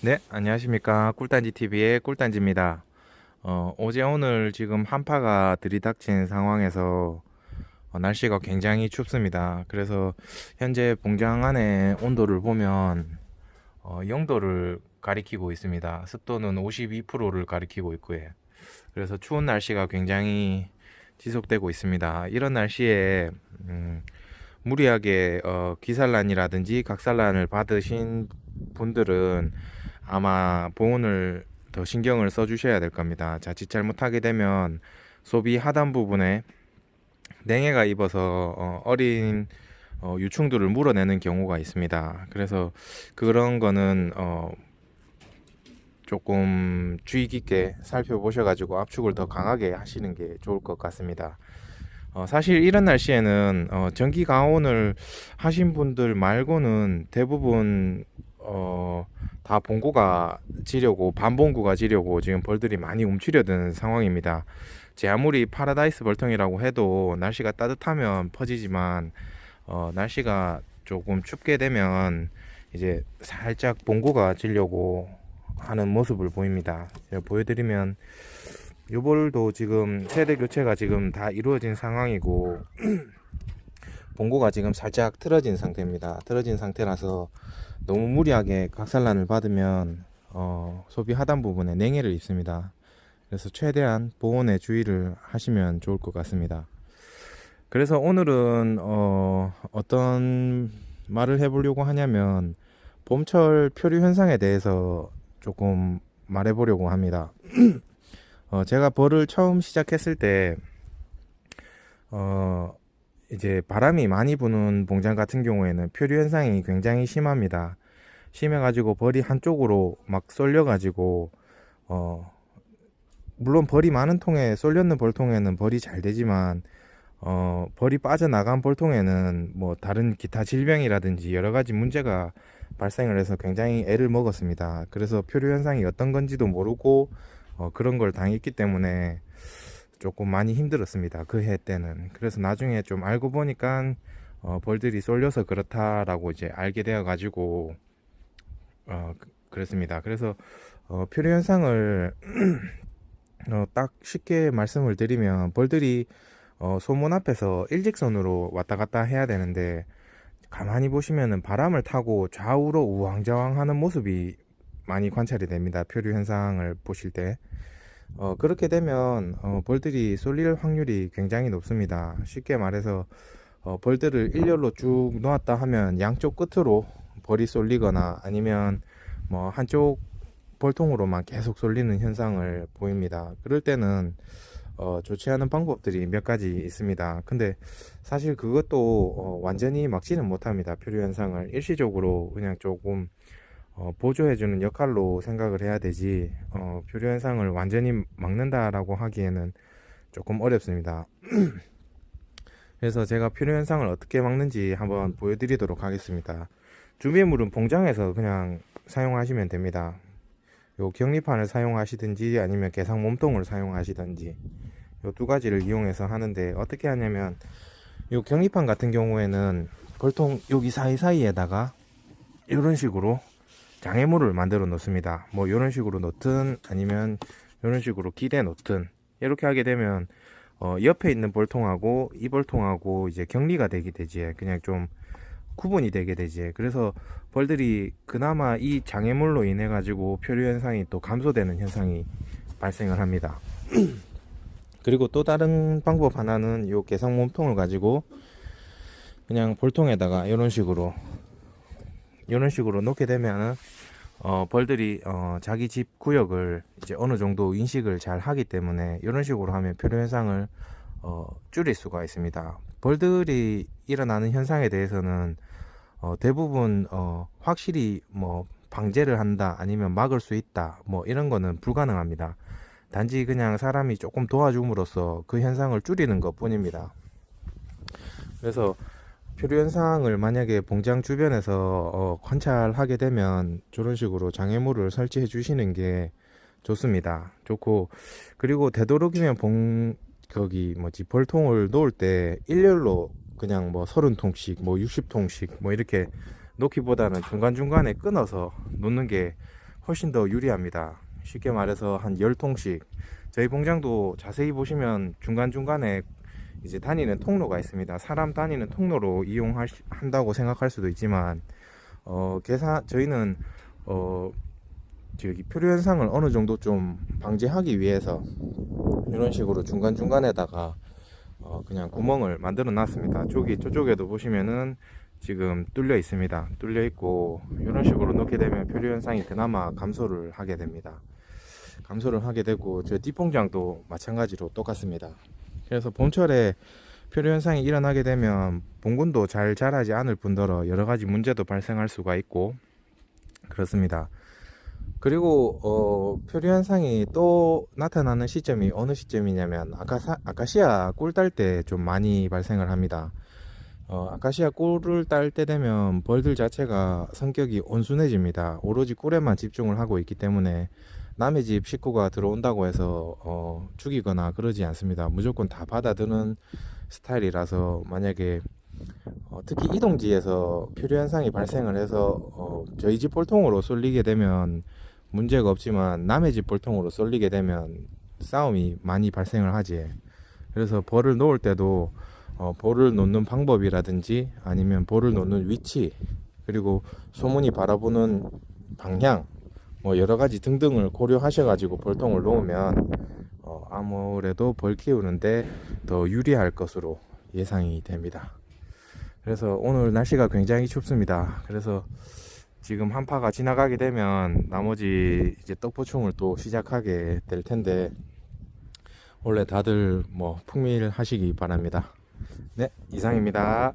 네, 안녕하십니까. 꿀단지TV의 꿀단지입니다. 어제 오늘 지금 한파가 들이닥친 상황에서 날씨가 굉장히 춥습니다. 그래서 현재 봉장 안에 온도를 보면 0도를 가리키고 있습니다. 습도는 52%를 가리키고 있고요. 그래서 추운 날씨가 굉장히 지속되고 있습니다. 이런 날씨에 무리하게 귀산란이라든지 각산란을 받으신 분들은 아마 보온을 더 신경을 써주셔야 될 겁니다. 자칫 잘못하게 되면 소비 하단 부분에 냉해가 입어서 어린 유충들을 물어내는 경우가 있습니다. 그래서 그런 거는 조금 주의 깊게 살펴보셔가지고 압축을 더 강하게 하시는 게 좋을 것 같습니다. 사실 이런 날씨에는 전기 가온을 하신 분들 말고는 대부분 다 봉구가 지려고 반봉구가 지려고 지금 벌들이 많이 움츠려드는 상황입니다. 제 아무리 파라다이스 벌통이라고 해도 날씨가 따뜻하면 퍼지지만 날씨가 조금 춥게 되면 이제 살짝 봉구가 지려고 하는 모습을 보입니다. 제가 보여드리면 요벌도 지금 세대 교체가 지금 다 이루어진 상황이고 봉고가 지금 살짝 틀어진 상태입니다. 틀어진 상태라서 너무 무리하게 각산란을 받으면 소비 하단 부분에 냉해를 입습니다. 그래서 최대한 보온에 주의를 하시면 좋을 것 같습니다. 그래서 오늘은 어떤 말을 해보려고 하냐면 봄철 표류 현상에 대해서 조금 말해보려고 합니다. 제가 벌을 처음 시작했을 때 이제 바람이 많이 부는 봉장 같은 경우에는 표류 현상이 굉장히 심합니다. 심해가지고 벌이 한쪽으로 막 쏠려가지고 물론 벌이 많은 통에 쏠렸는 벌통에는 벌이 잘 되지만 벌이 빠져나간 벌통에는 뭐 다른 기타 질병이라든지 여러 가지 문제가 발생을 해서 굉장히 애를 먹었습니다. 그래서 표류 현상이 어떤 건지도 모르고 그런 걸 당했기 때문에 조금 많이 힘들었습니다. 그 해 때는. 그래서 나중에 좀 알고 보니까 벌들이 쏠려서 그렇다라고 이제 알게 되어 가지고 그렇습니다. 그래서 표류 현상을 딱 쉽게 말씀을 드리면 벌들이 소문 앞에서 일직선으로 왔다 갔다 해야 되는데 가만히 보시면은 바람을 타고 좌우로 우왕좌왕 하는 모습이 많이 관찰이 됩니다. 표류 현상을 보실 때. 그렇게 되면 벌들이 쏠릴 확률이 굉장히 높습니다. 쉽게 말해서 벌들을 일렬로 쭉 놓았다 하면 양쪽 끝으로 벌이 쏠리거나 아니면 뭐 한쪽 벌통으로만 계속 쏠리는 현상을 보입니다. 그럴 때는 좋지 않은 방법들이 몇 가지 있습니다. 근데 사실 그것도 완전히 막지는 못합니다. 표류 현상을 일시적으로 그냥 조금 보조해주는 역할로 생각을 해야 되지 표류 현상을 완전히 막는다라고 하기에는 조금 어렵습니다. 그래서 제가 표류 현상을 어떻게 막는지 한번 보여드리도록 하겠습니다. 준비물은 봉장에서 그냥 사용하시면 됩니다. 요 격리판을 사용하시든지 아니면 개상 몸통을 사용하시든지 요 두 가지를 이용해서 하는데 어떻게 하냐면 요 격리판 같은 경우에는 벌통 여기 사이사이에다가 이런 식으로 장애물을 만들어 놓습니다. 뭐 이런 식으로 놓든 아니면 이런 식으로 기대 놓든 이렇게 하게 되면 옆에 있는 벌통하고 이 벌통하고 이제 격리가 되게 되지. 그냥 좀 구분이 되게 되지. 그래서 벌들이 그나마 이 장애물로 인해 가지고 표류 현상이 또 감소되는 현상이 발생을 합니다. 그리고 또 다른 방법 하나는 요 개성 몸통을 가지고 그냥 벌통에다가 이런 식으로 놓게 되면은 벌들이 자기 집 구역을 이제 어느 정도 인식을 잘 하기 때문에 이런 식으로 하면 표류 현상을 줄일 수가 있습니다. 벌들이 일어나는 현상에 대해서는 대부분 확실히 뭐 방제를 한다 아니면 막을 수 있다 뭐 이런 거는 불가능합니다. 단지 그냥 사람이 조금 도와줌으로써 그 현상을 줄이는 것 뿐입니다. 그래서 표류 현상을 만약에 봉장 주변에서 관찰하게 되면 저런 식으로 장애물을 설치해 주시는 게 좋습니다. 좋고 그리고 되도록이면 거기 벌통을 놓을 때 일렬로 그냥 뭐 30통씩 뭐 60통씩 뭐 이렇게 놓기보다는 중간중간에 끊어서 놓는 게 훨씬 더 유리합니다. 쉽게 말해서 한 10통씩. 저희 공장도 자세히 보시면 중간중간에 이제 다니는 통로가 있습니다. 사람 다니는 통로로 이용한다고 생각할 수도 있지만, 저희는, 저기 표류 현상을 어느 정도 좀 방지하기 위해서 이런 식으로 중간중간에다가 그냥 구멍을 만들어 놨습니다. 저쪽에도 보시면은 지금 뚫려 있습니다. 뚫려 있고, 이런 식으로 넣게 되면 표류 현상이 그나마 감소를 하게 됩니다. 감소를 하게 되고, 저 뒷봉장도 마찬가지로 똑같습니다. 그래서 봄철에 표류 현상이 일어나게 되면 봉군도 잘 자라지 않을 뿐더러 여러 가지 문제도 발생할 수가 있고 그렇습니다. 그리고 표류 현상이 또 나타나는 시점이 어느 시점이냐면 아카시아 꿀 딸 때 좀 많이 발생을 합니다. 아카시아 꿀을 딸 때 되면 벌들 자체가 성격이 온순해집니다. 오로지 꿀에만 집중을 하고 있기 때문에 남의 집 식구가 들어온다고 해서 죽이거나 그러지 않습니다. 무조건 다 받아드는 스타일이라서, 만약에 특히 이동지에서 표류 현상이 발생을 해서 저희 집 볼통으로 쏠리게 되면 문제가 없지만, 남의 집 볼통으로 쏠리게 되면 싸움이 많이 발생을 하지. 그래서 벌을 놓을 때도 볼을 놓는 방법이라든지 아니면 볼을 놓는 위치, 그리고 소문이 바라보는 방향, 뭐 여러 가지 등등을 고려하셔가지고 벌통을 놓으면 아무래도 벌 키우는데 더 유리할 것으로 예상이 됩니다. 그래서 오늘 날씨가 굉장히 춥습니다. 그래서 지금 한파가 지나가게 되면 나머지 이제 떡보충을 또 시작하게 될 텐데, 원래 다들 뭐 풍밀하시기 바랍니다. 네, 이상입니다.